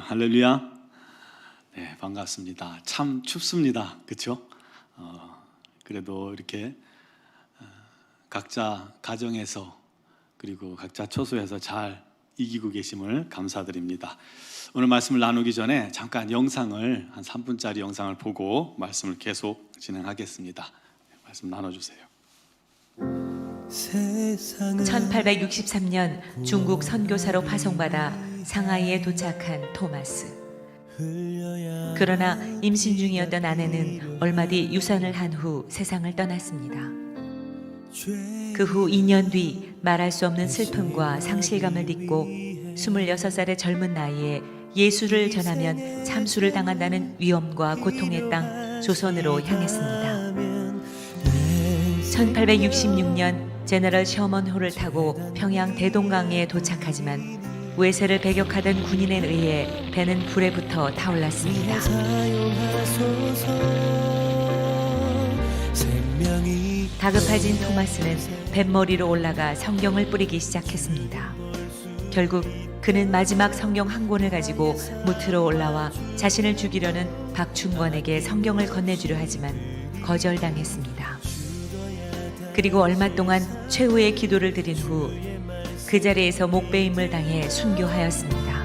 할렐루야. 네, 반갑습니다. 참 춥습니다. 그렇죠? 그래도 이렇게 각자 가정에서 그리고 각자 처소에서 잘 이기고 계심을 감사드립니다. 오늘 말씀을 나누기 전에 잠깐 영상을 한 3분짜리 영상을 보고 말씀을 계속 진행하겠습니다. 말씀 나눠주세요. 1863년 중국 선교사로 파송받아 상하이에 도착한 토마스. 그러나 임신 중이었던 아내는 얼마 뒤 유산을 한 후 세상을 떠났습니다. 그 후 2년 뒤 말할 수 없는 슬픔과 상실감을 딛고 26살의 젊은 나이에 예수를 전하면 참수를 당한다는 위험과 고통의 땅 조선으로 향했습니다. 1866년 제너럴 셔먼호를 타고 평양 대동강에 도착하지만 외세를 배격하던 군인에 의해 배는 불에 붙어 타올랐습니다. 다급해진 토마스는 뱃머리로 올라가 성경을 뿌리기 시작했습니다. 결국 그는 마지막 성경 한 권을 가지고 무트로 올라와 자신을 죽이려는 박충권에게 성경을 건네주려 하지만 거절당했습니다. 그리고 얼마 동안 최후의 기도를 드린 후 그 자리에서 목베임을 당해 순교하였습니다.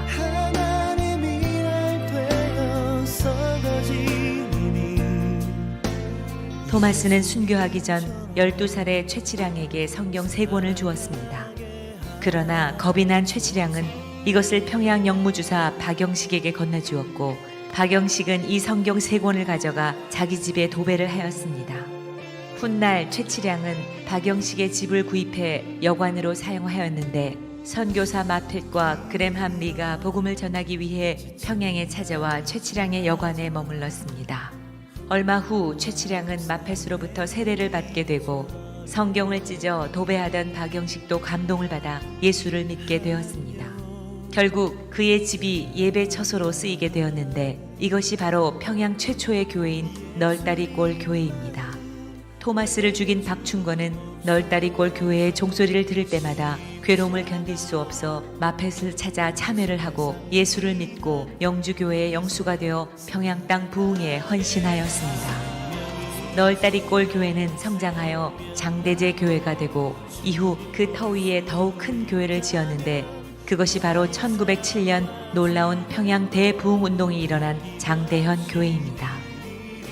토마스는 순교하기 전 12살의 최치량에게 성경 3권을 주었습니다. 그러나 겁이 난 최치량은 이것을 평양 영무주사 박영식에게 건네주었고 박영식은 이 성경 3권을 가져가 자기 집에 도배를 하였습니다. 훗날 최치량은 박영식의 집을 구입해 여관으로 사용하였는데 선교사 마텟과 그램함 리가 복음을 전하기 위해 평양에 찾아와 최치량의 여관에 머물렀습니다. 얼마 후 최치량은 마텟으로부터 세례를 받게 되고 성경을 찢어 도배하던 박영식도 감동을 받아 예수를 믿게 되었습니다. 결국 그의 집이 예배 처소로 쓰이게 되었는데 이것이 바로 평양 최초의 교회인 널다리골 교회입니다. 토마스를 죽인 박충권은 널다리골 교회의 종소리를 들을 때마다 괴로움을 견딜 수 없어 마텟을 찾아 참회를 하고 예수를 믿고 영주교회의 영수가 되어 평양 땅 부흥에 헌신하였습니다. 널다리골 교회는 성장하여 장대제 교회가 되고 이후 그 터 위에 더욱 큰 교회를 지었는데 그것이 바로 1907년 놀라운 평양 대부흥운동이 일어난 장대현 교회입니다.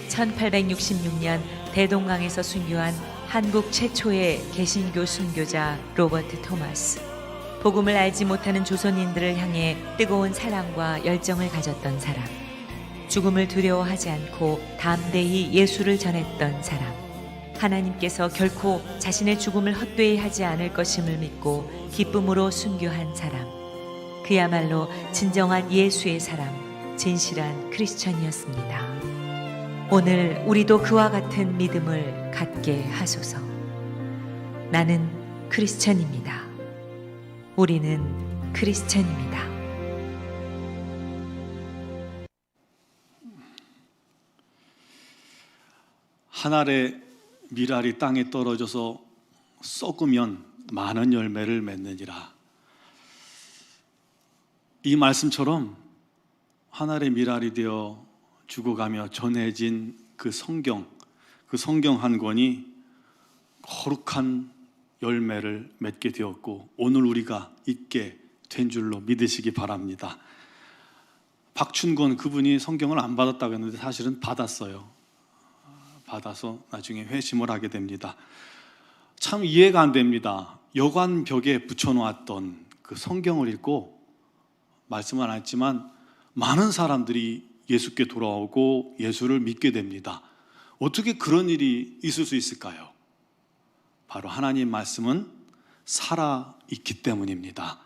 1866년 대동강에서 순교한 한국 최초의 개신교 순교자 로버트 토마스. 복음을 알지 못하는 조선인들을 향해 뜨거운 사랑과 열정을 가졌던 사람. 죽음을 두려워하지 않고 담대히 예수를 전했던 사람. 하나님께서 결코 자신의 죽음을 헛되이 하지 않을 것임을 믿고 기쁨으로 순교한 사람. 그야말로 진정한 예수의 사람, 진실한 크리스천이었습니다. 오늘 우리도 그와 같은 믿음을 갖게 하소서. 나는 크리스천입니다. 우리는 크리스천입니다. 한 알의 밀알이 땅에 떨어져서 썩으면 많은 열매를 맺느니라. 이 말씀처럼 한 알의 밀알이 되어 죽어가며 전해진 그 성경 한 권이 거룩한 열매를 맺게 되었고 오늘 우리가 있게 된 줄로 믿으시기 바랍니다. 박춘권 그분이 성경을 안 받았다고 했는데 사실은 받았어요. 받아서 나중에 회심을 하게 됩니다. 참 이해가 안 됩니다. 여관 벽에 붙여놓았던 그 성경을 읽고 말씀은 안 했지만 많은 사람들이 예수께 돌아오고 예수를 믿게 됩니다. 어떻게 그런 일이 있을 수 있을까요? 바로 하나님 말씀은 살아있기 때문입니다.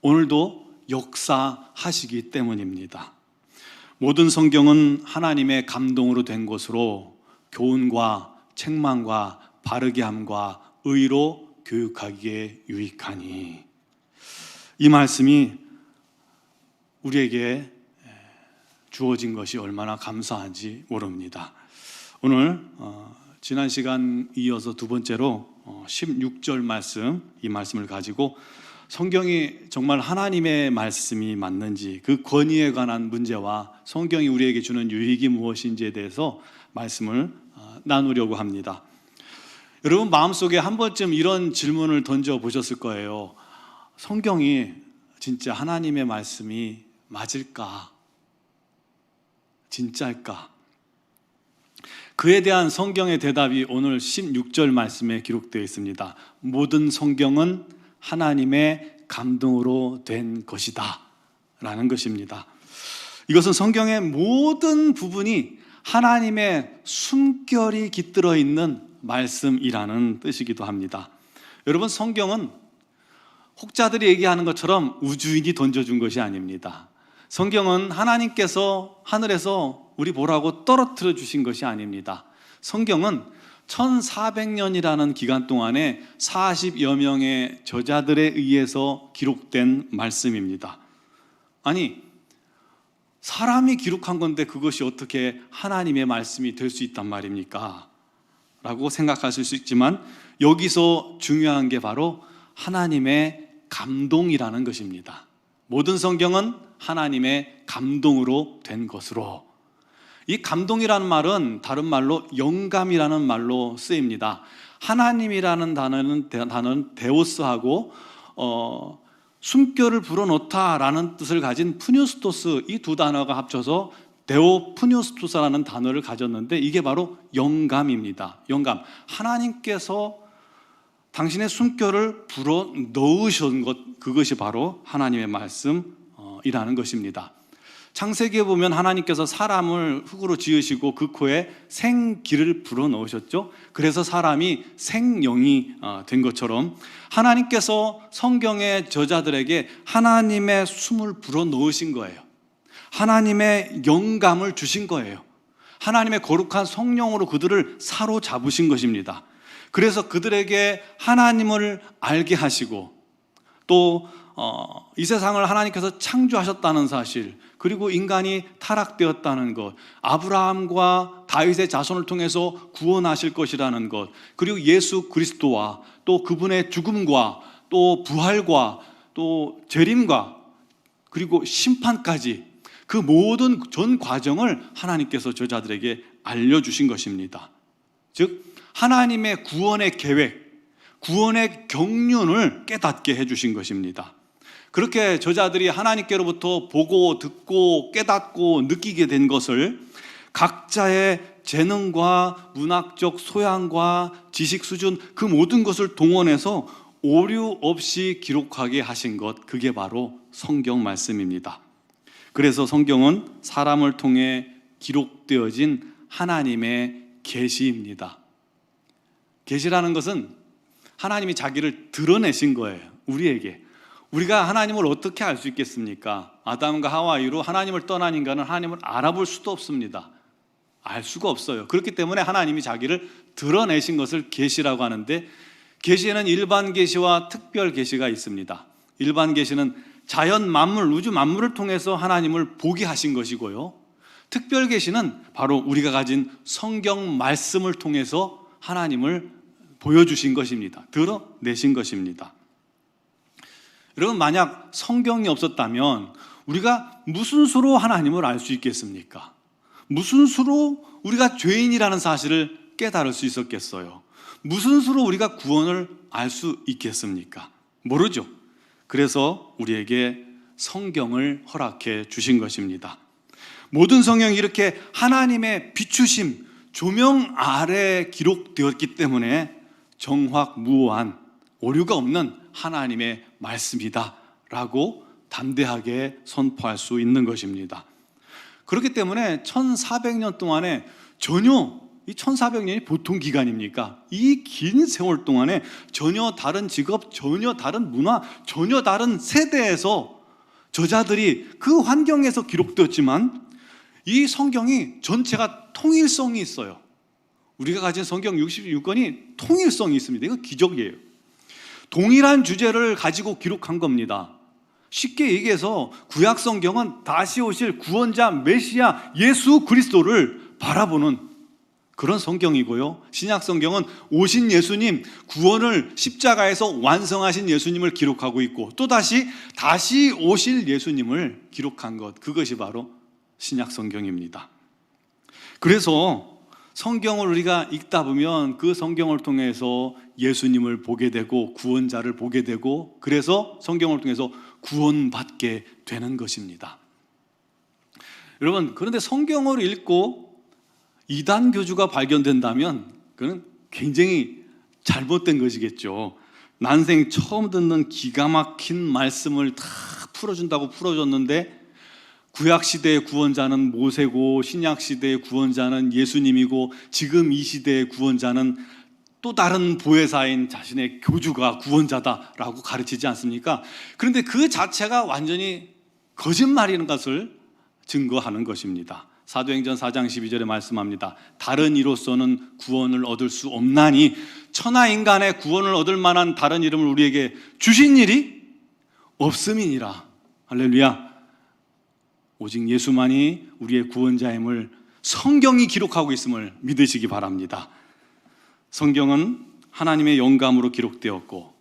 오늘도 역사하시기 때문입니다. 모든 성경은 하나님의 감동으로 된 것으로 교훈과 책망과 바르게 함과 의로 교육하기에 유익하니 이 말씀이 우리에게 주어진 것이 얼마나 감사한지 모릅니다. 오늘 지난 시간 이어서 두 번째로 16절 말씀, 이 말씀을 가지고 성경이 정말 하나님의 말씀이 맞는지, 그 권위에 관한 문제와 성경이 우리에게 주는 유익이 무엇인지에 대해서 말씀을 나누려고 합니다. 여러분 마음속에 한 번쯤 이런 질문을 던져보셨을 거예요. 성경이 진짜 하나님의 말씀이 맞을까? 진짜일까? 그에 대한 성경의 대답이 오늘 16절 말씀에 기록되어 있습니다. 모든 성경은 하나님의 감동으로 된 것이다 라는 것입니다. 이것은 성경의 모든 부분이 하나님의 숨결이 깃들어 있는 말씀이라는 뜻이기도 합니다. 여러분 성경은 혹자들이 얘기하는 것처럼 우주인이 던져준 것이 아닙니다. 성경은 하나님께서 하늘에서 우리 보라고 떨어뜨려 주신 것이 아닙니다. 성경은 1400년이라는 기간 동안에 40여 명의 저자들에 의해서 기록된 말씀입니다. 아니, 사람이 기록한 건데 그것이 어떻게 하나님의 말씀이 될 수 있단 말입니까? 라고 생각하실 수 있지만 여기서 중요한 게 바로 하나님의 감동이라는 것입니다. 모든 성경은 하나님의 감동으로 된 것으로. 이 감동이라는 말은 다른 말로 영감이라는 말로 쓰입니다. 하나님이라는 단어는 데오스하고 숨결을 불어넣다라는 뜻을 가진 푸뉴스토스, 이 두 단어가 합쳐서 데오 푸뉴스토스라는 단어를 가졌는데 이게 바로 영감입니다. 영감. 하나님께서 당신의 숨결을 불어넣으신 것, 그것이 바로 하나님의 말씀이라는 것입니다. 창세기에 보면 하나님께서 사람을 흙으로 지으시고 그 코에 생기를 불어넣으셨죠. 그래서 사람이 생명이 된 것처럼 하나님께서 성경의 저자들에게 하나님의 숨을 불어넣으신 거예요. 하나님의 영감을 주신 거예요. 하나님의 거룩한 성령으로 그들을 사로잡으신 것입니다. 그래서 그들에게 하나님을 알게 하시고 또 이 세상을 하나님께서 창조하셨다는 사실, 그리고 인간이 타락되었다는 것, 아브라함과 다윗의 자손을 통해서 구원하실 것이라는 것, 그리고 예수 그리스도와 또 그분의 죽음과 또 부활과 또 재림과 그리고 심판까지 그 모든 전 과정을 하나님께서 저자들에게 알려주신 것입니다. 즉 하나님의 구원의 계획, 구원의 경륜을 깨닫게 해주신 것입니다. 그렇게 저자들이 하나님께로부터 보고 듣고 깨닫고 느끼게 된 것을 각자의 재능과 문학적 소양과 지식 수준, 그 모든 것을 동원해서 오류 없이 기록하게 하신 것, 그게 바로 성경 말씀입니다. 그래서 성경은 사람을 통해 기록되어진 하나님의 계시입니다. 계시라는 것은 하나님이 자기를 드러내신 거예요. 우리에게. 우리가 하나님을 어떻게 알 수 있겠습니까? 아담과 하와 이후로 하나님을 떠난 인간은 하나님을 알아볼 수도 없습니다. 알 수가 없어요. 그렇기 때문에 하나님이 자기를 드러내신 것을 계시라고 하는데, 계시에는 일반 계시와 특별 계시가 있습니다. 일반 계시는 자연 만물, 우주 만물을 통해서 하나님을 보게 하신 것이고요, 특별 계시는 바로 우리가 가진 성경 말씀을 통해서 하나님을 보여주신 것입니다. 드러내신 것입니다. 여러분, 만약 성경이 없었다면 우리가 무슨 수로 하나님을 알 수 있겠습니까? 무슨 수로 우리가 죄인이라는 사실을 깨달을 수 있었겠어요? 무슨 수로 우리가 구원을 알 수 있겠습니까? 모르죠. 그래서 우리에게 성경을 허락해 주신 것입니다. 모든 성경이 이렇게 하나님의 비추심, 조명 아래 기록되었기 때문에 정확무오한 오류가 없는 하나님의 말씀이다 라고 담대하게 선포할 수 있는 것입니다. 그렇기 때문에 1400년 동안에 전혀, 이 1400년이 보통 기간입니까? 이 긴 세월 동안에 전혀 다른 직업, 전혀 다른 문화, 전혀 다른 세대에서 저자들이 그 환경에서 기록되었지만 이 성경이 전체가 통일성이 있어요. 우리가 가진 성경 66권이 통일성이 있습니다. 이거 기적이에요. 동일한 주제를 가지고 기록한 겁니다. 쉽게 얘기해서 구약 성경은 다시 오실 구원자 메시아 예수 그리스도를 바라보는 그런 성경이고요. 신약 성경은 오신 예수님, 구원을 십자가에서 완성하신 예수님을 기록하고 있고, 또 다시 오실 예수님을 기록한 것, 그것이 바로 신약 성경입니다. 그래서 성경을 우리가 읽다 보면 그 성경을 통해서 예수님을 보게 되고 구원자를 보게 되고, 그래서 성경을 통해서 구원받게 되는 것입니다. 여러분, 그런데 성경을 읽고 이단 교주가 발견된다면 그는 굉장히 잘못된 것이겠죠. 난생 처음 듣는 기가 막힌 말씀을 다 풀어준다고 풀어줬는데, 구약시대의 구원자는 모세고 신약시대의 구원자는 예수님이고 지금 이 시대의 구원자는 또 다른 보혜사인 자신의 교주가 구원자다라고 가르치지 않습니까? 그런데 그 자체가 완전히 거짓말이라는 것을 증거하는 것입니다. 사도행전 4장 12절에 말씀합니다. 다른 이로서는 구원을 얻을 수 없나니 천하 인간의 구원을 얻을 만한 다른 이름을 우리에게 주신 일이 없음이니라. 할렐루야. 오직 예수만이 우리의 구원자임을 성경이 기록하고 있음을 믿으시기 바랍니다. 성경은 하나님의 영감으로 기록되었고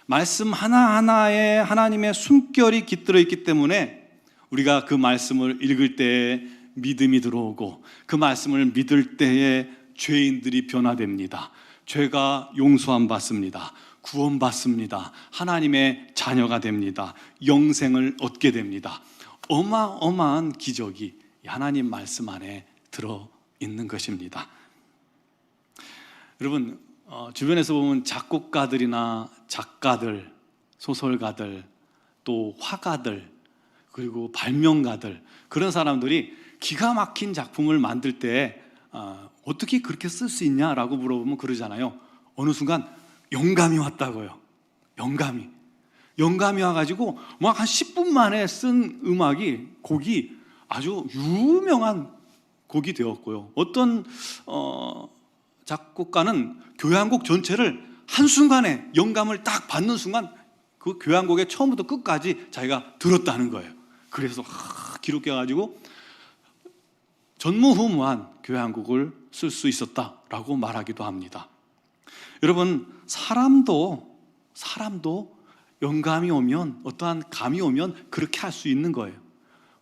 말씀 하나하나에 하나님의 숨결이 깃들어 있기 때문에 우리가 그 말씀을 읽을 때에 믿음이 들어오고, 그 말씀을 믿을 때에 죄인들이 변화됩니다. 죄가 용서함 받습니다. 구원받습니다. 하나님의 자녀가 됩니다. 영생을 얻게 됩니다. 어마어마한 기적이 하나님 말씀 안에 들어있는 것입니다. 여러분, 주변에서 보면 작곡가들이나 작가들, 소설가들, 또 화가들, 그리고 발명가들, 그런 사람들이 기가 막힌 작품을 만들 때 어떻게 그렇게 쓸 수 있냐라고 물어보면 그러잖아요. 어느 순간 영감이 왔다고요. 영감이 와가지고 막 한 10분 만에 쓴 곡이 아주 유명한 곡이 되었고요. 어떤 작곡가는 교향곡 전체를 한순간에 영감을 딱 받는 순간 그 교향곡의 처음부터 끝까지 자기가 들었다는 거예요. 그래서 기록해가지고 전무후무한 교향곡을 쓸 수 있었다라고 말하기도 합니다. 여러분, 사람도 영감이 오면, 어떠한 감이 오면 그렇게 할 수 있는 거예요.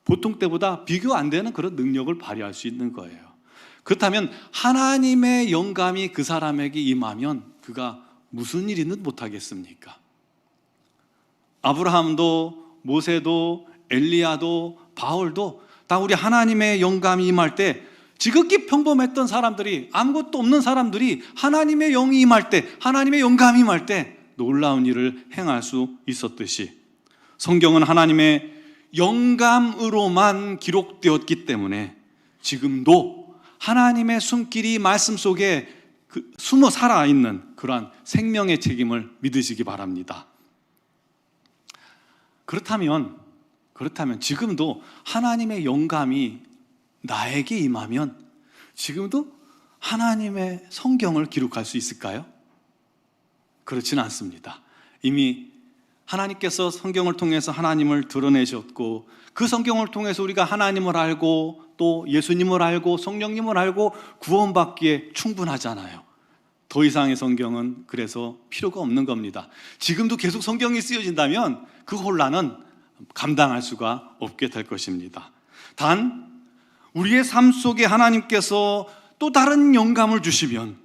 보통 때보다 비교 안 되는 그런 능력을 발휘할 수 있는 거예요. 그렇다면 하나님의 영감이 그 사람에게 임하면 그가 무슨 일이든 못하겠습니까? 아브라함도 모세도 엘리야도 바울도 다 우리 하나님의 영감이 임할 때, 지극히 평범했던 사람들이, 아무것도 없는 사람들이 하나님의 영이 임할 때, 하나님의 영감이 임할 때 놀라운 일을 행할 수 있었듯이, 성경은 하나님의 영감으로만 기록되었기 때문에 지금도 하나님의 손길이 말씀 속에 숨어 살아있는 그러한 생명의 책임을 믿으시기 바랍니다. 그렇다면 지금도 하나님의 영감이 나에게 임하면 지금도 하나님의 성경을 기록할 수 있을까요? 그렇지는 않습니다. 이미 하나님께서 성경을 통해서 하나님을 드러내셨고, 그 성경을 통해서 우리가 하나님을 알고 또 예수님을 알고 성령님을 알고 구원받기에 충분하잖아요. 더 이상의 성경은 그래서 필요가 없는 겁니다. 지금도 계속 성경이 쓰여진다면 그 혼란은 감당할 수가 없게 될 것입니다. 단 우리의 삶 속에 하나님께서 또 다른 영감을 주시면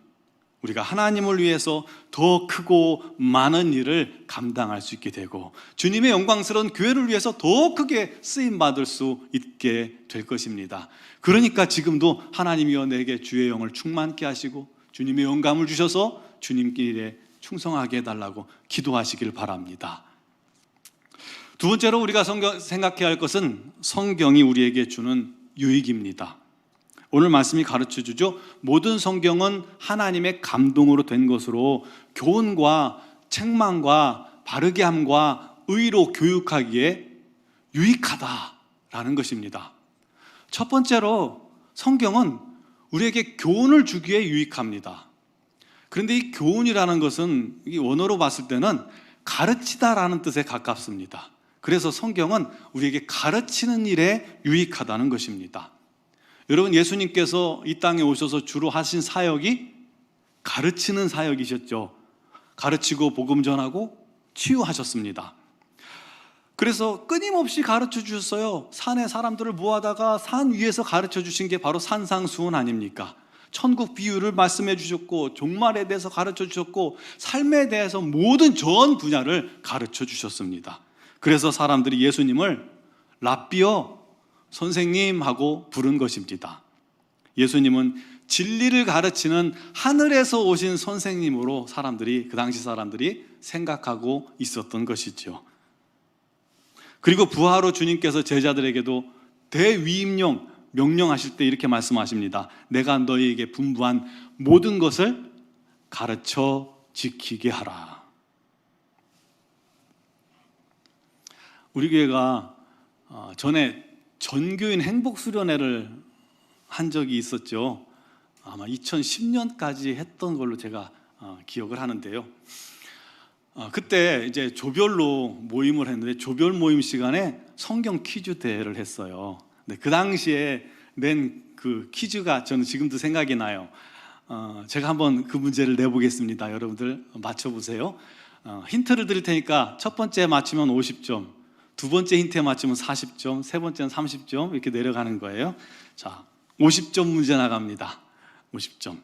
우리가 하나님을 위해서 더 크고 많은 일을 감당할 수 있게 되고, 주님의 영광스러운 교회를 위해서 더 크게 쓰임받을 수 있게 될 것입니다. 그러니까 지금도 하나님이여 내게 주의 영을 충만케 하시고 주님의 영감을 주셔서 주님께 일에 충성하게 해달라고 기도하시길 바랍니다. 두 번째로 우리가 생각해야 할 것은 성경이 우리에게 주는 유익입니다. 오늘 말씀이 가르쳐주죠. 모든 성경은 하나님의 감동으로 된 것으로 교훈과 책망과 바르게 함과 의로 교육하기에 유익하다라는 것입니다. 첫 번째로 성경은 우리에게 교훈을 주기에 유익합니다. 그런데 이 교훈이라는 것은 이 원어로 봤을 때는 가르치다라는 뜻에 가깝습니다. 그래서 성경은 우리에게 가르치는 일에 유익하다는 것입니다. 여러분, 예수님께서 이 땅에 오셔서 주로 하신 사역이 가르치는 사역이셨죠. 가르치고 복음 전하고 치유하셨습니다. 그래서 끊임없이 가르쳐 주셨어요. 산에 사람들을 모아다가 산 위에서 가르쳐 주신 게 바로 산상수훈 아닙니까? 천국 비유를 말씀해 주셨고, 종말에 대해서 가르쳐 주셨고, 삶에 대해서 모든 전 분야를 가르쳐 주셨습니다. 그래서 사람들이 예수님을 랍비어, 선생님 하고 부른 것입니다. 예수님은 진리를 가르치는 하늘에서 오신 선생님으로 그 당시 사람들이 생각하고 있었던 것이죠. 그리고 부하로 주님께서 제자들에게도 대위임령, 명령하실 때 이렇게 말씀하십니다. 내가 너희에게 분부한 모든 것을 가르쳐 지키게 하라. 우리 교회가 전에 전교인 행복수련회를 한 적이 있었죠. 아마 2010년까지 했던 걸로 제가 기억을 하는데요. 그때 이제 조별로 모임을 했는데, 조별 모임 시간에 성경 퀴즈 대회를 했어요. 그 당시에 낸 그 퀴즈가 저는 지금도 생각이 나요. 제가 한번 그 문제를 내보겠습니다. 여러분들 맞춰보세요. 힌트를 드릴 테니까 첫 번째 맞추면 50점, 두 번째 힌트에 맞추면 40점, 세 번째는 30점, 이렇게 내려가는 거예요. 자, 50점 문제 나갑니다. 50점.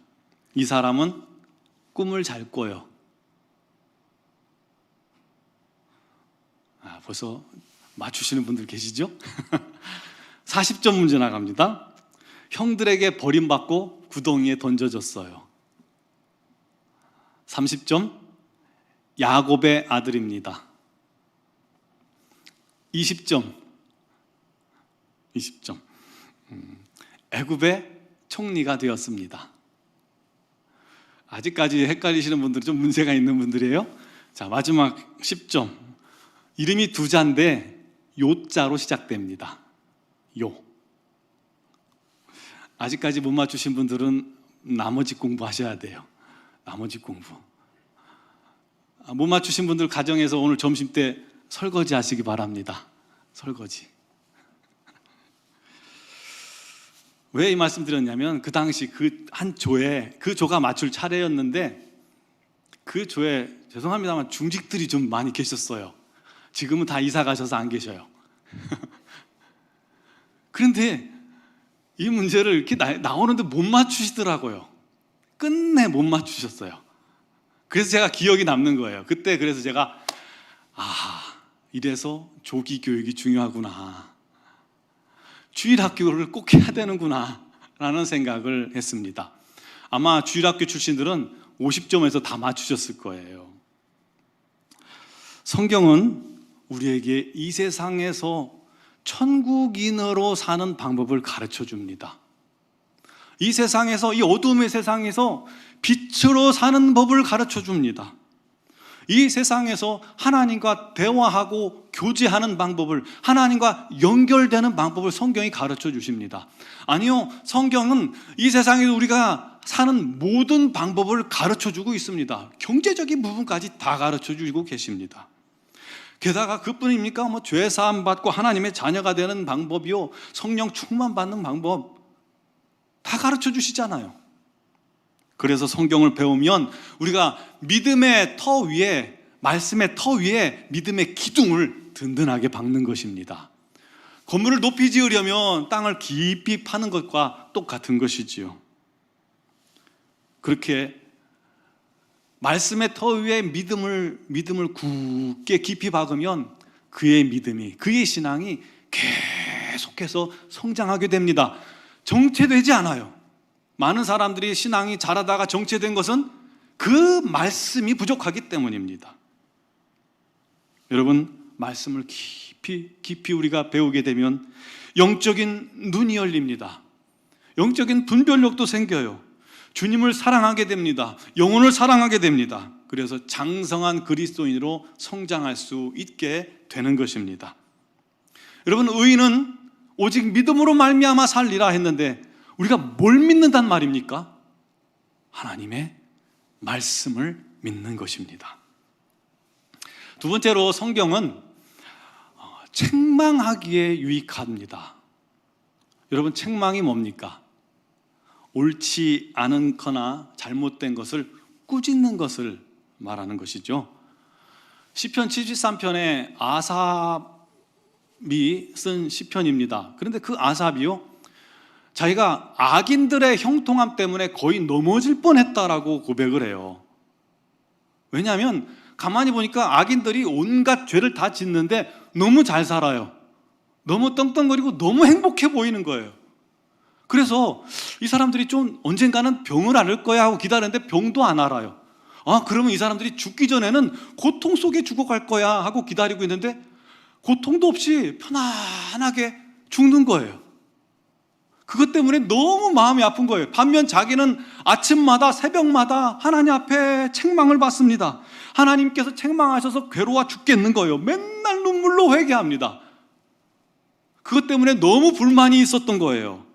이 사람은 꿈을 잘 꿔요. 벌써 맞추시는 분들 계시죠? 40점 문제 나갑니다. 형들에게 버림받고 구덩이에 던져졌어요. 30점. 야곱의 아들입니다. 20점. 애굽의 총리가 되었습니다. 아직까지 헷갈리시는 분들은 좀 문제가 있는 분들이에요. 자, 마지막 10점. 이름이 두 자인데 요자로 시작됩니다. 요. 아직까지 못 맞추신 분들은 나머지 공부하셔야 돼요. 나머지 공부. 못 맞추신 분들 가정에서 오늘 점심 때 설거지 하시기 바랍니다. 설거지. 왜 이 말씀 드렸냐면, 그 당시 그 한 조에, 그 조가 맞출 차례였는데, 그 조에 죄송합니다만 중직들이 좀 많이 계셨어요. 지금은 다 이사 가셔서 안 계셔요. 그런데 이 문제를 이렇게 나오는데 못 맞추시더라고요. 끝내 못 맞추셨어요. 그래서 제가 기억이 남는 거예요. 그때 그래서 제가 이래서 조기 교육이 중요하구나, 주일학교를 꼭 해야 되는구나 라는 생각을 했습니다. 아마 주일학교 출신들은 50점에서 다 맞추셨을 거예요. 성경은 우리에게 이 세상에서 천국인으로 사는 방법을 가르쳐 줍니다. 이 세상에서, 이 어둠의 세상에서 빛으로 사는 법을 가르쳐 줍니다. 이 세상에서 하나님과 대화하고 교제하는 방법을, 하나님과 연결되는 방법을 성경이 가르쳐 주십니다. 아니요, 성경은 이 세상에 우리가 사는 모든 방법을 가르쳐 주고 있습니다. 경제적인 부분까지 다 가르쳐 주고 계십니다. 게다가 그뿐입니까? 죄 사함 받고 하나님의 자녀가 되는 방법이요, 성령 충만 받는 방법 다 가르쳐 주시잖아요. 그래서 성경을 배우면 우리가 믿음의 터 위에, 말씀의 터 위에 믿음의 기둥을 든든하게 박는 것입니다. 건물을 높이 지으려면 땅을 깊이 파는 것과 똑같은 것이지요. 그렇게 말씀의 터 위에 믿음을 굳게 깊이 박으면 그의 믿음이, 그의 신앙이 계속해서 성장하게 됩니다. 정체되지 않아요. 많은 사람들이 신앙이 자라다가 정체된 것은 그 말씀이 부족하기 때문입니다. 여러분, 말씀을 깊이 우리가 배우게 되면 영적인 눈이 열립니다. 영적인 분별력도 생겨요. 주님을 사랑하게 됩니다. 영혼을 사랑하게 됩니다. 그래서 장성한 그리스도인으로 성장할 수 있게 되는 것입니다. 여러분, 의인은 오직 믿음으로 말미암아 살리라 했는데, 우리가 뭘 믿는단 말입니까? 하나님의 말씀을 믿는 것입니다. 두 번째로, 성경은 책망하기에 유익합니다. 여러분, 책망이 뭡니까? 옳지 않거나 잘못된 것을 꾸짖는 것을 말하는 것이죠. 시편 73편에 아삽이 쓴 시편입니다. 그런데 그 아삽이요, 자기가 악인들의 형통함 때문에 거의 넘어질 뻔했다라고 고백을 해요. 왜냐하면 가만히 보니까 악인들이 온갖 죄를 다 짓는데 너무 잘 살아요. 너무 떵떵거리고 너무 행복해 보이는 거예요. 그래서 이 사람들이 좀 언젠가는 병을 앓을 거야 하고 기다렸는데 병도 안 앓아요. 그러면 이 사람들이 죽기 전에는 고통 속에 죽어갈 거야 하고 기다리고 있는데 고통도 없이 편안하게 죽는 거예요. 그것 때문에 너무 마음이 아픈 거예요. 반면 자기는 아침마다 새벽마다 하나님 앞에 책망을 받습니다. 하나님께서 책망하셔서 괴로워 죽겠는 거예요. 맨날 눈물로 회개합니다. 그것 때문에 너무 불만이 있었던 거예요.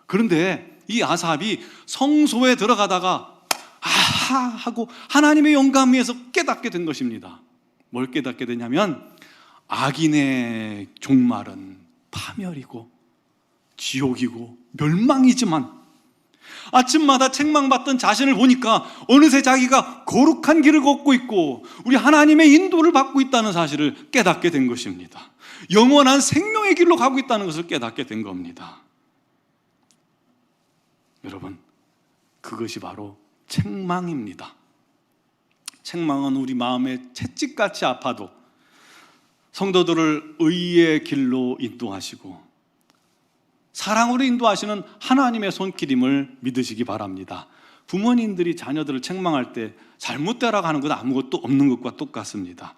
그런데 이 아삽이 성소에 들어가다가 아하 하고 하나님의 영감 위에서 깨닫게 된 것입니다. 뭘 깨닫게 되냐면 악인의 종말은 파멸이고 지옥이고 멸망이지만 아침마다 책망받던 자신을 보니까 어느새 자기가 거룩한 길을 걷고 있고 우리 하나님의 인도를 받고 있다는 사실을 깨닫게 된 것입니다. 영원한 생명의 길로 가고 있다는 것을 깨닫게 된 겁니다. 여러분, 그것이 바로 책망입니다. 책망은 우리 마음에 채찍같이 아파도 성도들을 의의 길로 인도하시고 사랑으로 인도하시는 하나님의 손길임을 믿으시기 바랍니다. 부모님들이 자녀들을 책망할 때 잘못되라고 하는 것 아무것도 없는 것과 똑같습니다.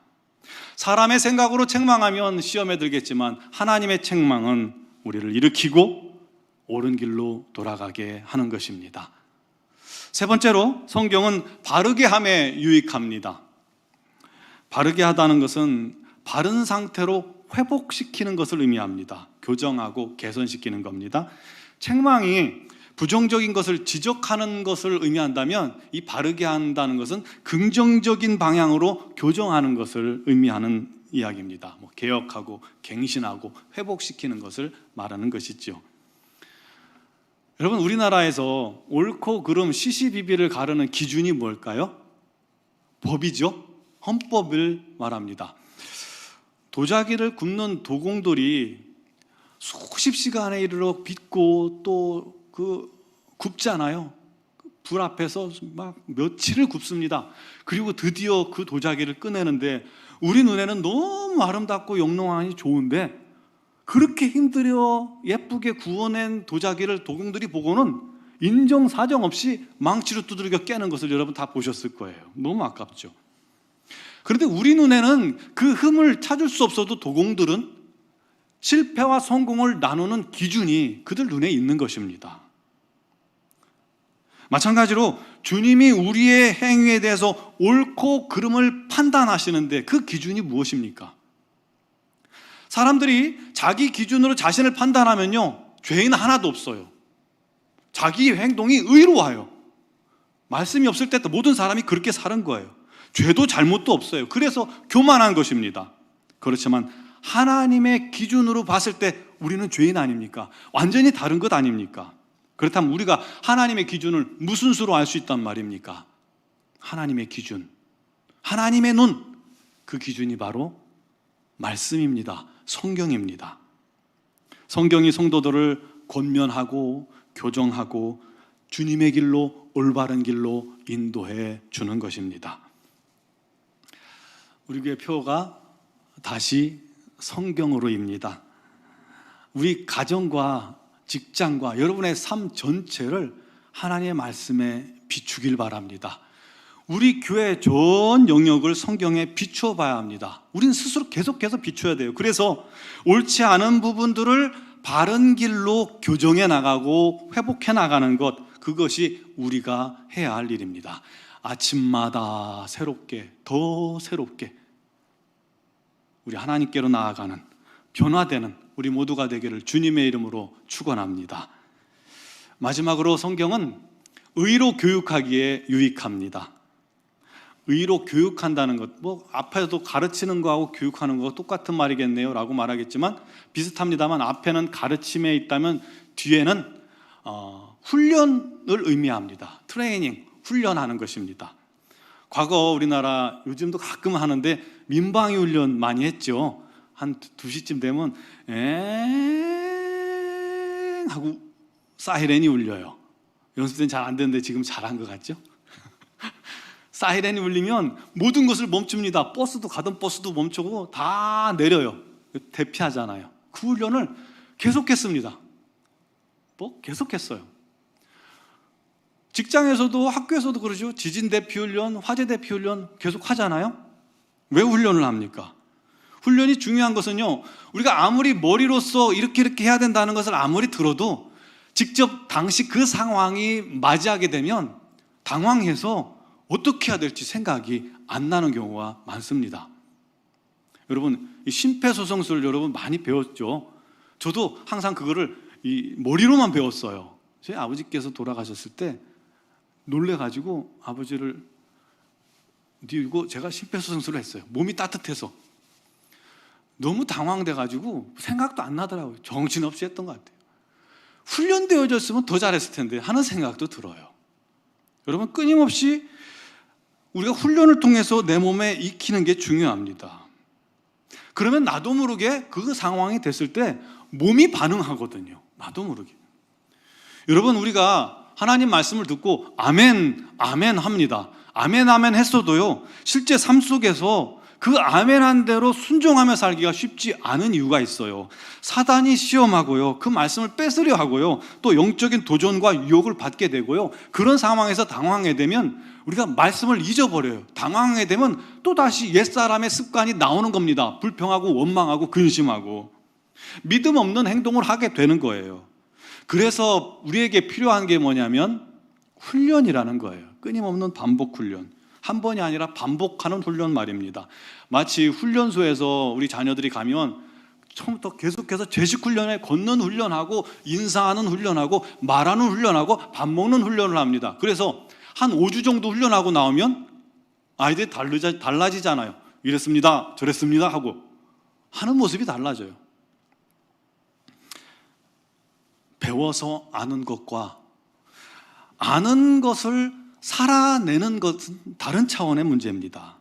사람의 생각으로 책망하면 시험에 들겠지만 하나님의 책망은 우리를 일으키고 옳은 길로 돌아가게 하는 것입니다. 세 번째로 성경은 바르게 함에 유익합니다. 바르게 하다는 것은 바른 상태로 회복시키는 것을 의미합니다. 교정하고 개선시키는 겁니다. 책망이 부정적인 것을 지적하는 것을 의미한다면 이 바르게 한다는 것은 긍정적인 방향으로 교정하는 것을 의미하는 이야기입니다. 개혁하고 갱신하고 회복시키는 것을 말하는 것이죠. 여러분, 우리나라에서 옳고 그름 시시비비를 가르는 기준이 뭘까요? 법이죠. 헌법을 말합니다. 도자기를 굽는 도공들이 수십 시간에 이르러 빚고 또 굽잖아요. 불 앞에서 막 며칠을 굽습니다. 그리고 드디어 그 도자기를 꺼내는데 우리 눈에는 너무 아름답고 영롱하니 좋은데 그렇게 힘들어 예쁘게 구워낸 도자기를 도공들이 보고는 인정사정 없이 망치로 두들겨 깨는 것을 여러분 다 보셨을 거예요. 너무 아깝죠. 그런데 우리 눈에는 그 흠을 찾을 수 없어도 도공들은 실패와 성공을 나누는 기준이 그들 눈에 있는 것입니다. 마찬가지로 주님이 우리의 행위에 대해서 옳고 그름을 판단하시는데 그 기준이 무엇입니까? 사람들이 자기 기준으로 자신을 판단하면요, 죄인 하나도 없어요. 자기 행동이 의로워요. 말씀이 없을 때 모든 사람이 그렇게 사는 거예요. 죄도 잘못도 없어요. 그래서 교만한 것입니다. 그렇지만 하나님의 기준으로 봤을 때 우리는 죄인 아닙니까? 완전히 다른 것 아닙니까? 그렇다면 우리가 하나님의 기준을 무슨 수로 알 수 있단 말입니까? 하나님의 기준, 하나님의 눈, 그 기준이 바로 말씀입니다. 성경입니다. 성경이 성도들을 권면하고 교정하고 주님의 길로, 올바른 길로 인도해 주는 것입니다. 우리 교회 표가 다시 성경으로입니다. 우리 가정과 직장과 여러분의 삶 전체를 하나님의 말씀에 비추길 바랍니다. 우리 교회 전 영역을 성경에 비추어 봐야 합니다. 우리는 스스로 계속해서 비춰야 돼요. 그래서 옳지 않은 부분들을 바른 길로 교정해 나가고 회복해 나가는 것, 그것이 우리가 해야 할 일입니다. 아침마다 새롭게, 더 새롭게 우리 하나님께로 나아가는, 변화되는 우리 모두가 되기를 주님의 이름으로 축원합니다. 마지막으로 성경은 의로 교육하기에 유익합니다. 의로 교육한다는 것, 뭐 앞에도 가르치는 거하고 교육하는 거가 똑같은 말이겠네요 라고 말하겠지만 비슷합니다만, 앞에는 가르침에 있다면 뒤에는 훈련을 의미합니다. 트레이닝, 훈련하는 것입니다. 과거 우리나라, 요즘도 가끔 하는데 민방위 훈련 많이 했죠. 한 2시쯤 되면 엥 하고 사이렌이 울려요. 연습 때는 잘 안 되는데 지금 잘한 것 같죠? 사이렌이 울리면 모든 것을 멈춥니다. 버스도 가던 버스도 멈추고 다 내려요. 대피하잖아요. 그 훈련을 계속했습니다. 계속했어요. 직장에서도 학교에서도 그러죠. 지진 대피 훈련, 화재 대피 훈련 계속 하잖아요. 왜 훈련을 합니까? 훈련이 중요한 것은요, 우리가 아무리 머리로서 이렇게 해야 된다는 것을 아무리 들어도 직접 당시 그 상황이 맞이하게 되면 당황해서 어떻게 해야 될지 생각이 안 나는 경우가 많습니다. 여러분, 이 심폐소생술을 여러분 많이 배웠죠? 저도 항상 그거를 이 머리로만 배웠어요. 저희 아버지께서 돌아가셨을 때 놀래가지고 아버지를 뉘고 제가 심폐소생술을 했어요. 몸이 따뜻해서. 너무 당황돼가지고 생각도 안 나더라고요. 정신없이 했던 것 같아요. 훈련되어졌으면 더 잘했을 텐데 하는 생각도 들어요. 여러분, 끊임없이 우리가 훈련을 통해서 내 몸에 익히는 게 중요합니다. 그러면 나도 모르게 그 상황이 됐을 때 몸이 반응하거든요. 나도 모르게. 여러분, 우리가 하나님 말씀을 듣고 아멘, 아멘 합니다. 아멘, 아멘 했어도요, 실제 삶 속에서 그 아멘한 대로 순종하며 살기가 쉽지 않은 이유가 있어요. 사단이 시험하고요, 그 말씀을 뺏으려 하고요, 또 영적인 도전과 유혹을 받게 되고요, 그런 상황에서 당황하게 되면 우리가 말씀을 잊어버려요. 당황하게 되면 또다시 옛사람의 습관이 나오는 겁니다. 불평하고 원망하고 근심하고 믿음 없는 행동을 하게 되는 거예요. 그래서 우리에게 필요한 게 뭐냐면 훈련이라는 거예요. 끊임없는 반복 훈련. 한 번이 아니라 반복하는 훈련 말입니다. 마치 훈련소에서 우리 자녀들이 가면 처음부터 계속해서 제식 훈련에 걷는 훈련하고 인사하는 훈련하고 말하는 훈련하고 밥 먹는 훈련을 합니다. 그래서 한 5주 정도 훈련하고 나오면 아이들이 달라지잖아요. 이랬습니다, 저랬습니다 하고 하는 모습이 달라져요. 배워서 아는 것과 아는 것을 살아내는 것은 다른 차원의 문제입니다.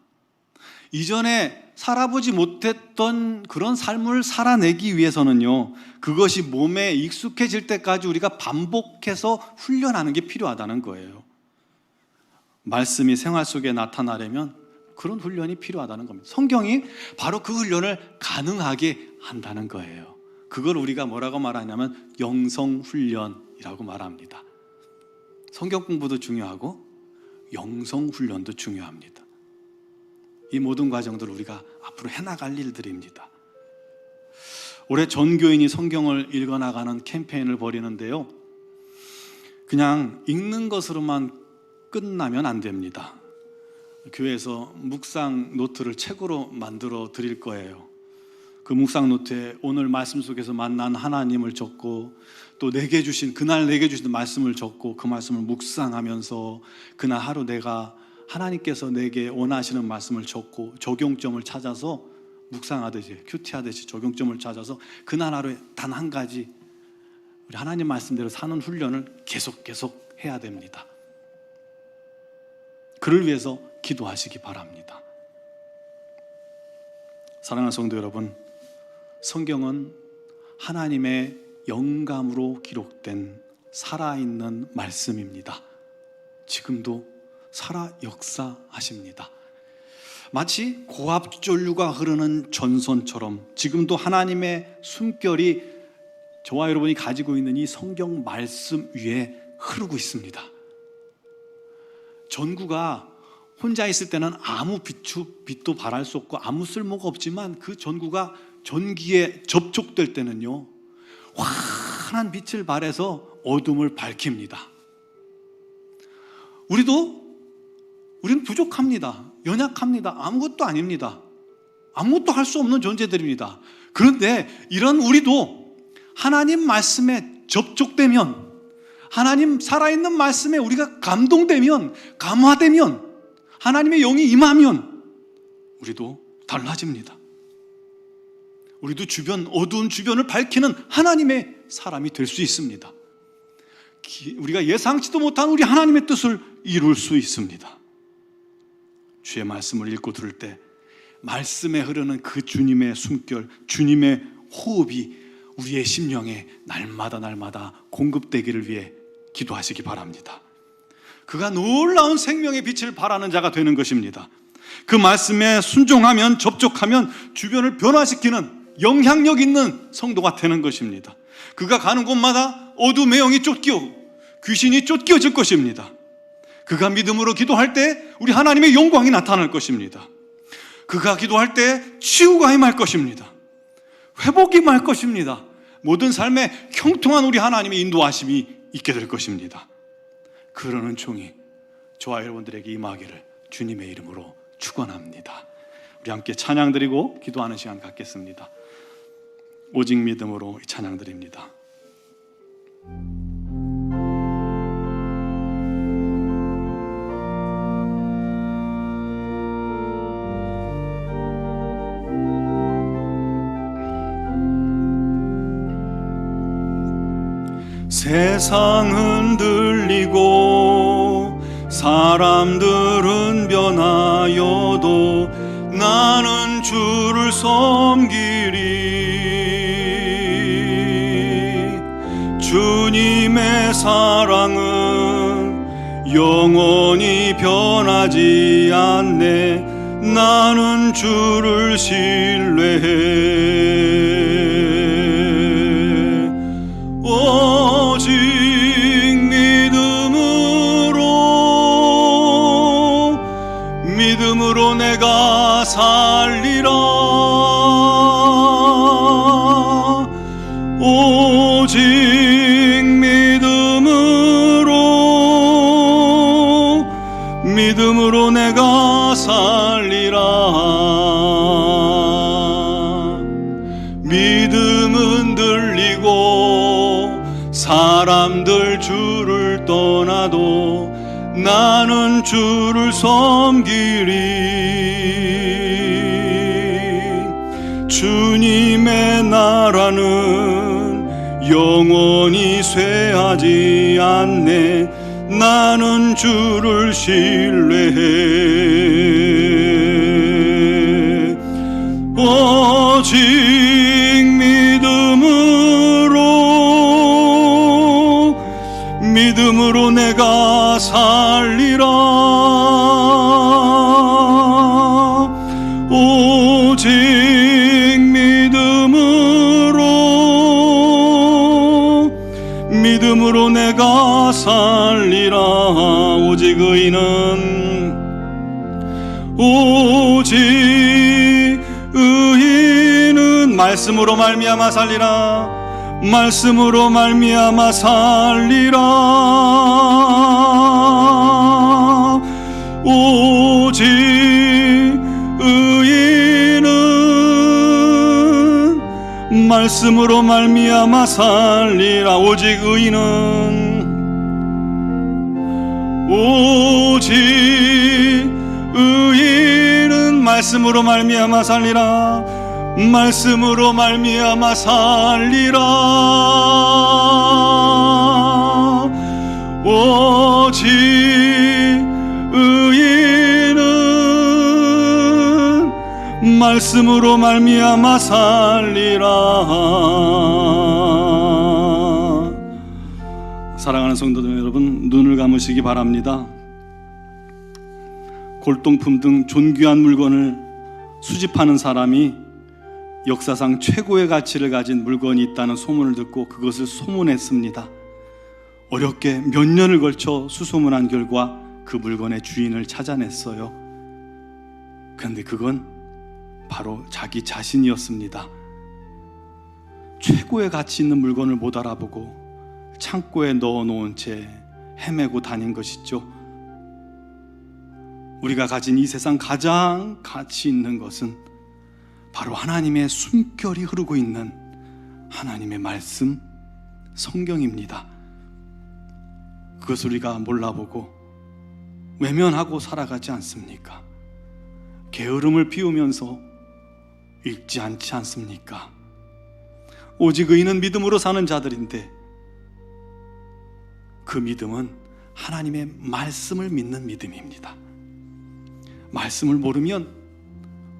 이전에 살아보지 못했던 그런 삶을 살아내기 위해서는요, 그것이 몸에 익숙해질 때까지 우리가 반복해서 훈련하는 게 필요하다는 거예요. 말씀이 생활 속에 나타나려면 그런 훈련이 필요하다는 겁니다. 성경이 바로 그 훈련을 가능하게 한다는 거예요. 그걸 우리가 뭐라고 말하냐면 영성훈련이라고 말합니다. 성경 공부도 중요하고 영성훈련도 중요합니다. 이 모든 과정들을 우리가 앞으로 해나갈 일들입니다. 올해 전교인이 성경을 읽어나가는 캠페인을 벌이는데요, 그냥 읽는 것으로만 끝나면 안 됩니다. 교회에서 묵상 노트를 책으로 만들어 드릴 거예요. 그 묵상 노트에 오늘 말씀 속에서 만난 하나님을 적고, 또 내게 주신, 그날 내게 주신 말씀을 적고, 그 말씀을 묵상하면서 그날 하루 내가 하나님께서 내게 원하시는 말씀을 적고 적용점을 찾아서 묵상하듯이, 큐티하듯이 적용점을 찾아서 그날 하루에 단 한 가지 우리 하나님 말씀대로 사는 훈련을 계속 해야 됩니다. 그를 위해서 기도하시기 바랍니다. 사랑하는 성도 여러분, 성경은 하나님의 영감으로 기록된 살아있는 말씀입니다. 지금도 살아 역사하십니다. 마치 고압전류가 흐르는 전선처럼 지금도 하나님의 숨결이 저와 여러분이 가지고 있는 이 성경 말씀 위에 흐르고 있습니다. 전구가 혼자 있을 때는 아무 빛도 발할 수 없고 아무 쓸모가 없지만, 그 전구가 전기에 접촉될 때는요, 환한 빛을 발해서 어둠을 밝힙니다. 우리는 부족합니다. 연약합니다. 아무것도 아닙니다. 아무것도 할 수 없는 존재들입니다. 그런데 이런 우리도 하나님 말씀에 접촉되면, 하나님 살아있는 말씀에 우리가 감동되면, 감화되면 하나님의 영이 임하면 우리도 달라집니다. 우리도 어두운 주변을 밝히는 하나님의 사람이 될 수 있습니다. 우리가 예상치도 못한 우리 하나님의 뜻을 이룰 수 있습니다. 주의 말씀을 읽고 들을 때 말씀에 흐르는 그 주님의 숨결, 주님의 호흡이 우리의 심령에 날마다 공급되기를 위해 기도하시기 바랍니다. 그가 놀라운 생명의 빛을 발하는 자가 되는 것입니다. 그 말씀에 순종하면, 접촉하면 주변을 변화시키는 영향력 있는 성도가 되는 것입니다. 그가 가는 곳마다 어둠의 영이 쫓기고 귀신이 쫓겨질 것입니다. 그가 믿음으로 기도할 때 우리 하나님의 영광이 나타날 것입니다. 그가 기도할 때 치유가 임할 것입니다. 회복이 임할 것입니다. 모든 삶에 형통한 우리 하나님의 인도하심이 있게 될 것입니다. 그러는 종이 저와 여러분들에게 임하기를 주님의 이름으로 축원합니다. 우리 함께 찬양 드리고 기도하는 시간 갖겠습니다. 오직 믿음으로 찬양 드립니다. 세상은 들리고 사람들은 변하여도 나는 주를 섬기리. 주님의 사랑은 영원히 변하지 않네. 나는 주를 신뢰해. 오직 믿음으로 내가 살리라. 오직 믿음으로 내가 살리라. 믿음은 들리고 사람들 주를 떠나도 나는 주를 섬기리. 주님의 나라는 영원히 쇠하지 않네. 나는 주를 신뢰해. 오직 믿음으로 내가 살리라. 오직 믿음으로 내가 살리라. 오직 의인은 말씀으로 말미암아 살리라. 말씀으로 말미암아 살리라. 오직 의인은 말씀으로 말미암아 살리라. 오직 의인은 말씀으로 말미암아 살리라. 말씀으로 말미암아 살리라. 오직 의인은 말씀으로 말미암아 살리라. 사랑하는 성도들 여러분, 눈을 감으시기 바랍니다. 골동품 등 존귀한 물건을 수집하는 사람이 역사상 최고의 가치를 가진 물건이 있다는 소문을 듣고 그것을 소문했습니다. 어렵게 몇 년을 걸쳐 수소문한 결과 그 물건의 주인을 찾아냈어요. 그런데 그건 바로 자기 자신이었습니다. 최고의 가치 있는 물건을 못 알아보고 창고에 넣어놓은 채 헤매고 다닌 것이죠. 우리가 가진 이 세상 가장 가치 있는 것은 바로 하나님의 숨결이 흐르고 있는 하나님의 말씀, 성경입니다. 그것을 우리가 몰라보고 외면하고 살아가지 않습니까? 게으름을 피우면서 읽지 않지 않습니까? 오직 의인은 믿음으로 사는 자들인데, 그 믿음은 하나님의 말씀을 믿는 믿음입니다. 말씀을 모르면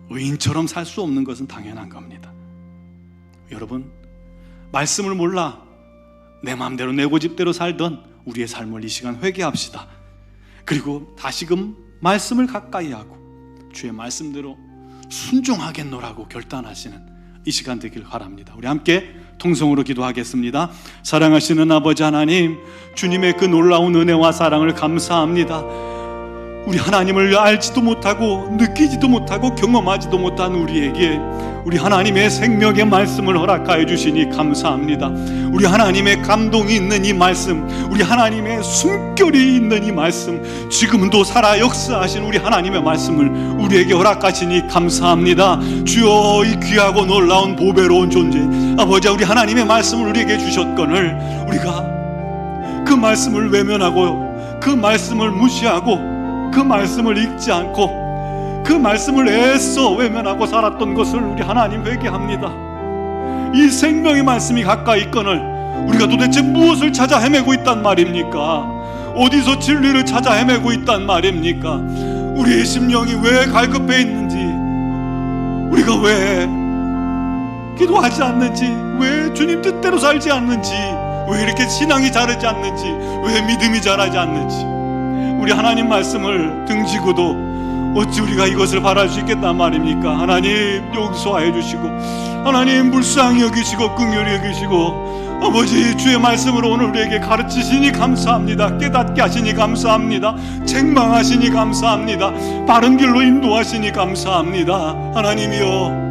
의인처럼 살 수 없는 것은 당연한 겁니다. 여러분, 말씀을 몰라 내 마음대로 내 고집대로 살던 우리의 삶을 이 시간 회개합시다. 그리고 다시금 말씀을 가까이 하고 주의 말씀대로 순종하겠노라고 결단하시는 이 시간 되길 바랍니다. 우리 함께 통성으로 기도하겠습니다. 사랑하시는 아버지 하나님, 주님의 그 놀라운 은혜와 사랑을 감사합니다. 우리 하나님을 알지도 못하고 느끼지도 못하고 경험하지도 못한 우리에게 우리 하나님의 생명의 말씀을 허락하여 주시니 감사합니다. 우리 하나님의 감동이 있는 이 말씀, 우리 하나님의 숨결이 있는 이 말씀, 지금도 살아 역사하신 우리 하나님의 말씀을 우리에게 허락하시니 감사합니다. 주여, 이 귀하고 놀라운 보배로운 존재 아버지, 우리 하나님의 말씀을 우리에게 주셨거늘 우리가 그 말씀을 외면하고 그 말씀을 무시하고 그 말씀을 읽지 않고 그 말씀을 애써 외면하고 살았던 것을 우리 하나님 회개합니다. 이 생명의 말씀이 가까이 있거늘 우리가 도대체 무엇을 찾아 헤매고 있단 말입니까? 어디서 진리를 찾아 헤매고 있단 말입니까? 우리의 심령이 왜 갈급해 있는지, 우리가 왜 기도하지 않는지, 왜 주님 뜻대로 살지 않는지, 왜 이렇게 신앙이 자르지 않는지, 왜 믿음이 자라지 않는지, 우리 하나님 말씀을 등지고도 어찌 우리가 이것을 바랄 수 있겠단 말입니까? 하나님 용서하여 주시고, 하나님 불쌍히 여기시고 긍휼히 여기시고, 아버지 주의 말씀으로 오늘 우리에게 가르치시니 감사합니다. 깨닫게 하시니 감사합니다. 책망하시니 감사합니다. 바른 길로 인도하시니 감사합니다. 하나님이여,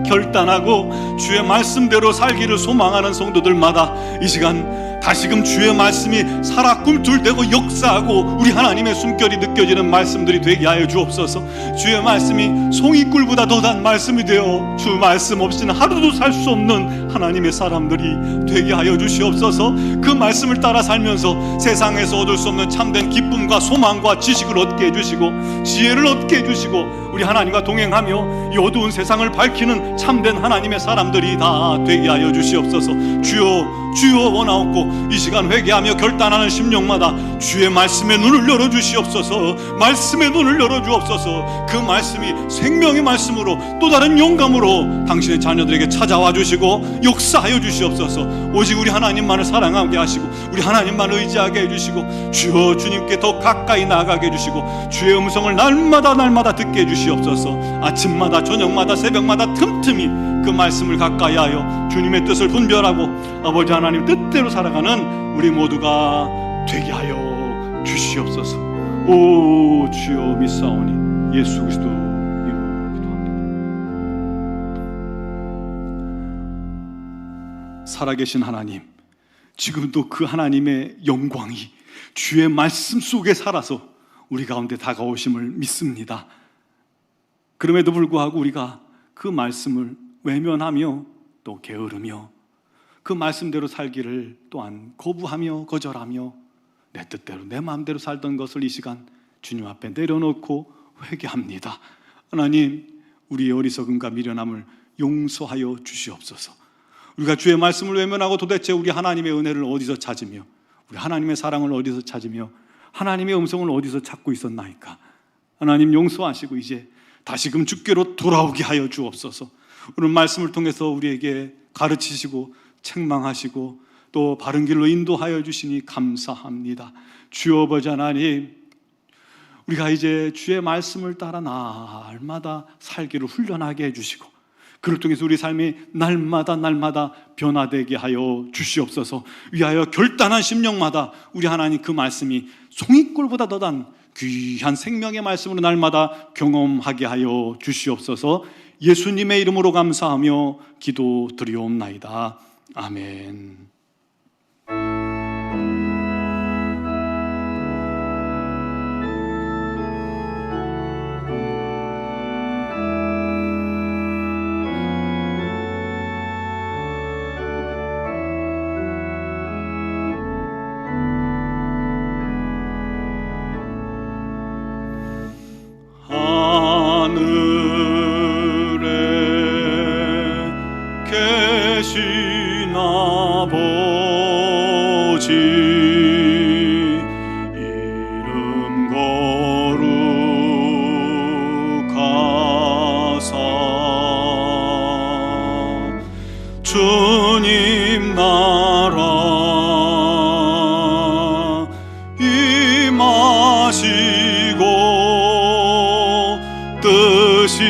결단하고 주의 말씀대로 살기를 소망하는 성도들마다 이 시간 다시금 주의 말씀이 살아 꿈틀대고 역사하고 우리 하나님의 숨결이 느껴지는 말씀들이 되게 하여 주옵소서. 주의 말씀이 송이꿀보다 더 단 말씀이 되어 주 말씀 없이는 하루도 살 수 없는 하나님의 사람들이 되게 하여 주시옵소서. 그 말씀을 따라 살면서 세상에서 얻을 수 없는 참된 기쁨과 소망과 지식을 얻게 해주시고 지혜를 얻게 해주시고 우리 하나님과 동행하며 이 어두운 세상을 밝히는 참된 하나님의 사람들이 다 되게 하여 주시옵소서. 주여, 주여 원하옵고 이 시간 회개하며 결단하는 심령마다 주의 말씀의 눈을 열어주시옵소서. 말씀의 눈을 열어주옵소서. 그 말씀이 생명의 말씀으로 또 다른 영감으로 당신의 자녀들에게 찾아와 주시고 역사하여 주시옵소서. 오직 우리 하나님만을 사랑하게 하시고 우리 하나님만 의지하게 해주시고 주여, 주님께 더 가까이 나아가게 해주시고 주의 음성을 날마다 날마다 듣게 해주시옵소서. 아침마다 저녁마다 새벽마다 틈틈이 그 말씀을 가까이 하여 주님의 뜻을 분별하고 아버지 하나님 뜻대로 살아가는 우리 모두가 되게 하여 주시옵소서. 오 주여, 믿사오니 예수 그리스도 이름으로 기도합니다. 살아계신 하나님, 지금도 그 하나님의 영광이 주의 말씀 속에 살아서 우리 가운데 다가오심을 믿습니다. 그럼에도 불구하고 우리가 그 말씀을 외면하며 또 게으르며 그 말씀대로 살기를 또한 거부하며 거절하며 내 뜻대로 내 마음대로 살던 것을 이 시간 주님 앞에 내려놓고 회개합니다. 하나님, 우리의 어리석음과 미련함을 용서하여 주시옵소서. 우리가 주의 말씀을 외면하고 도대체 우리 하나님의 은혜를 어디서 찾으며 우리 하나님의 사랑을 어디서 찾으며 하나님의 음성을 어디서 찾고 있었나이까? 하나님 용서하시고 이제 다시금 주께로 돌아오게 하여 주옵소서. 오늘 말씀을 통해서 우리에게 가르치시고 책망하시고 또 바른 길로 인도하여 주시니 감사합니다. 주여 아버지 하나님, 우리가 이제 주의 말씀을 따라 날마다 살기를 훈련하게 해주시고 그를 통해서 우리 삶이 날마다 날마다 변화되게 하여 주시옵소서. 위하여 결단한 심령마다 우리 하나님 그 말씀이 송이꿀보다 더 단 귀한 생명의 말씀으로 날마다 경험하게 하여 주시옵소서. 예수님의 이름으로 감사하며 기도드리옵나이다. 아멘. 아버지 이름 거룩하사 주님 나라 임하시고 뜻이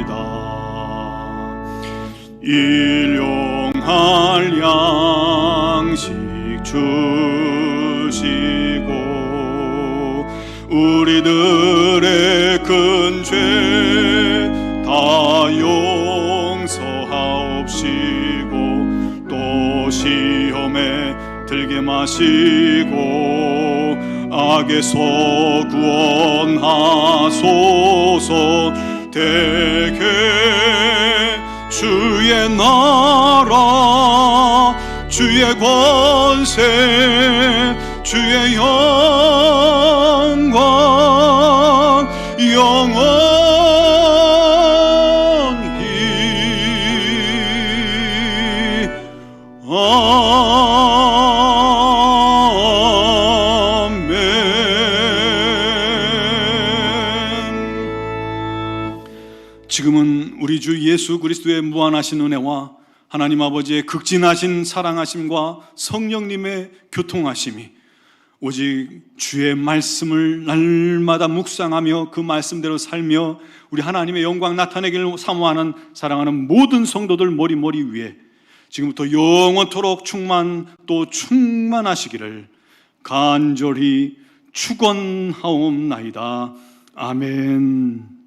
이루어지이다. 일용할 양식 주시고 우리들의 큰 죄 다 용서하옵시고 또 시험에 들게 마시고 악에서 구원하소서. 대개 주의 나라 주의 권세 주의 영광 영원히 아멘. 지금은 우리 주 예수 그리스도의 무한하신 은혜와 하나님 아버지의 극진하신 사랑하심과 성령님의 교통하심이 오직 주의 말씀을 날마다 묵상하며 그 말씀대로 살며 우리 하나님의 영광 나타내기를 사모하는 사랑하는 모든 성도들 머리 위에 지금부터 영원토록 충만하시기를 간절히 축원하옵나이다. 아멘.